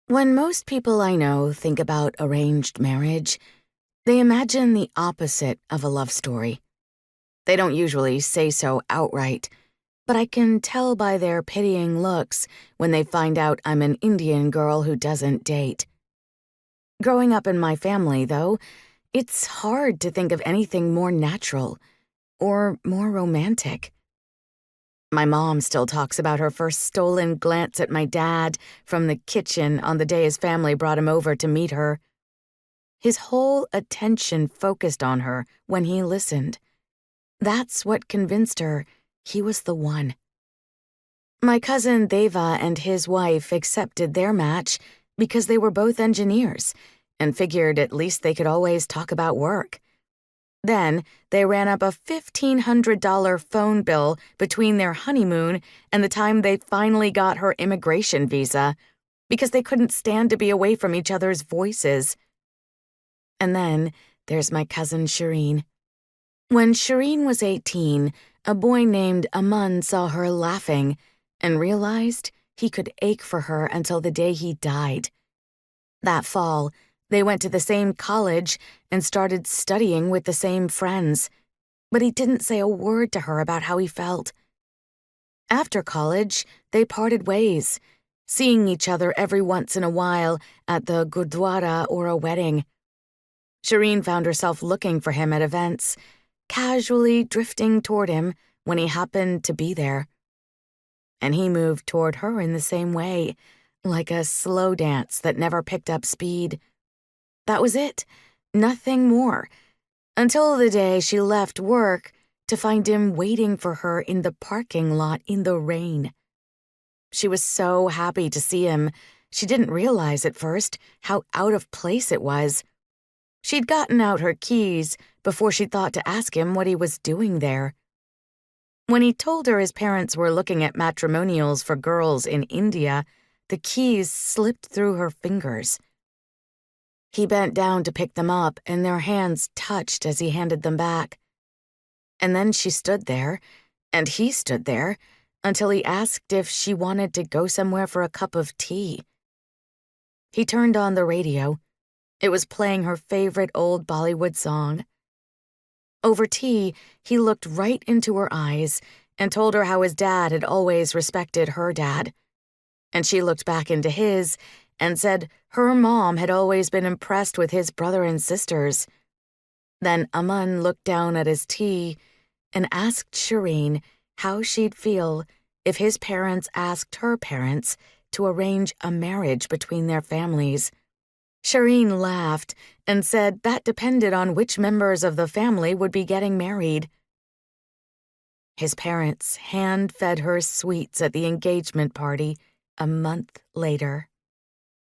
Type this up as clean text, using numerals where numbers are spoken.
When most people I know think about arranged marriage, they imagine the opposite of a love story. They don't usually say so outright, but I can tell by their pitying looks when they find out I'm an Indian girl who doesn't date. Growing up in my family, though, it's hard to think of anything more natural or more romantic. My mom still talks about her first stolen glance at my dad from the kitchen on the day his family brought him over to meet her. His whole attention focused on her when he listened. That's what convinced her he was the one. My cousin Deva and his wife accepted their match because they were both engineers and figured at least they could always talk about work. Then they ran up a $1,500 phone bill between their honeymoon and the time they finally got her immigration visa because they couldn't stand to be away from each other's voices. And then there's my cousin Shireen. When Shireen was 18, a boy named Aman saw her laughing and realized he could ache for her until the day he died. That fall, they went to the same college and started studying with the same friends, but he didn't say a word to her about how he felt. After college, they parted ways, seeing each other every once in a while at the gurdwara or a wedding. Shireen found herself looking for him at events, casually drifting toward him when he happened to be there. And he moved toward her in the same way, like a slow dance that never picked up speed. That was it, nothing more, until the day she left work to find him waiting for her in the parking lot in the rain. She was so happy to see him, she didn't realize at first how out of place it was. She'd gotten out her keys before she thought to ask him what he was doing there. When he told her his parents were looking at matrimonials for girls in India, the keys slipped through her fingers. He bent down to pick them up, and their hands touched as he handed them back. And then she stood there, and he stood there, until he asked if she wanted to go somewhere for a cup of tea. He turned on the radio. It was playing her favorite old Bollywood song. Over tea, he looked right into her eyes and told her how his dad had always respected her dad. And she looked back into his and said her mom had always been impressed with his brother and sisters. Then Aman looked down at his tea and asked Shireen how she'd feel if his parents asked her parents to arrange a marriage between their families. Shireen laughed and said that depended on which members of the family would be getting married. His parents hand-fed her sweets at the engagement party a month later.